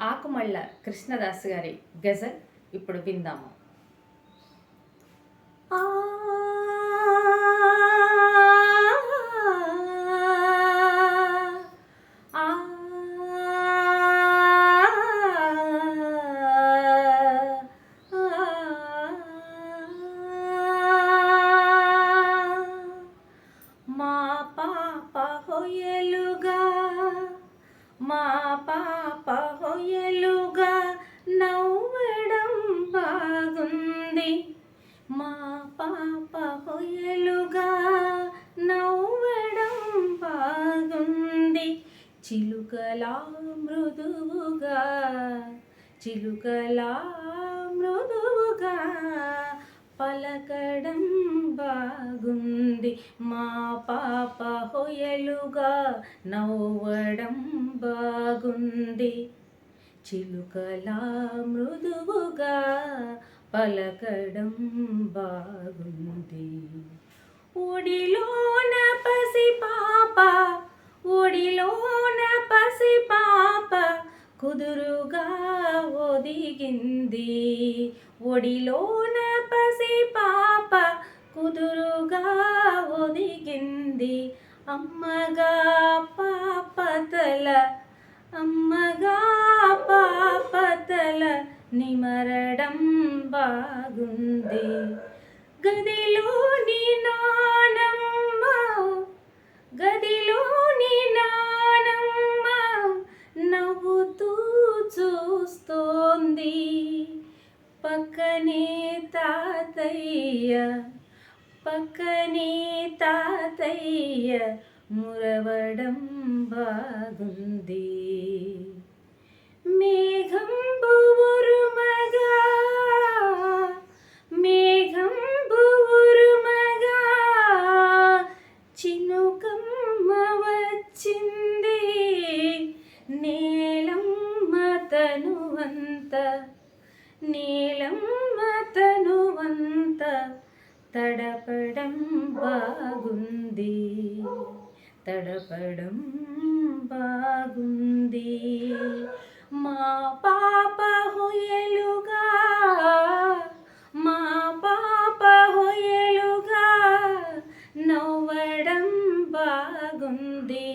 ఆకుమళ్ళ కృష్ణదాస్ గారి గజల్ ఇప్పుడు విందాము. మా పాప హొయలుగా మా పాప హొయలుగా నవ్వడం బాగుంది. మా పాప హొయలుగా నవ్వడం బాగుంది. చిలుకలా మృదువుగా చిలుకలా మృదువుగా పలకడం బాగుంది. మా పాప హొయలుగా నవ్వడం బాగుంది. చిలుకలా మృదువుగా పలకడం బాగుంది. ఒడిలోన పసిపాప ఒడిలోన పసిపాప కుదురుగా ఒదిగింది. ఒడిలోన పసిపాప కుదురుగా ఒదిగింది. అమ్మగా పాపతల అమ్మగా పాపతల నిమరడం బాగుంది. గదిలోని నానమ్మ గదిలోని నానమ్మ నవ్వుతూ చూస్తోంది. పక్కనే తాతయ్య పక్కనే తాతయ్య మురవడం బాగుంది. మేఘంబు ఉరుమగా మేఘంబు ఉరుమగా చినుకమ్మ వచ్చింది. నీలమ్మ తనువంత నీలమ్మ తనువంత తడపడం బాగుంది. తడపడం బాగుంది. మా పాప హొయలుగా మా పాప హొయలుగా నవ్వడం బాగుంది.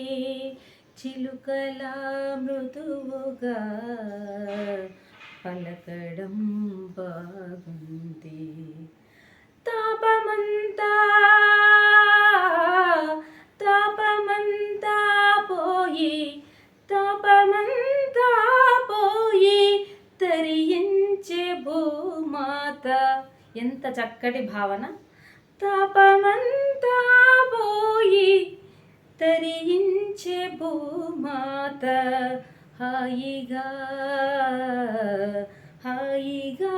చిలుకలా మృదువుగా పలకడం బాగుంది. తాపమంతా పోయి తాపమంతా పోయి తరించే భూమాత. ఎంత చక్కటి భావన. తాపమంతా పోయి తరించే భూమాత హాయిగా హాయిగా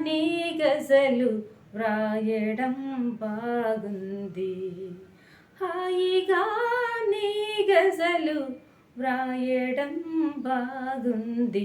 నీ గజలు వ్రాయడం బాగుంది. హాయిగా నీ గజలు వ్రాయడం బాగుంది.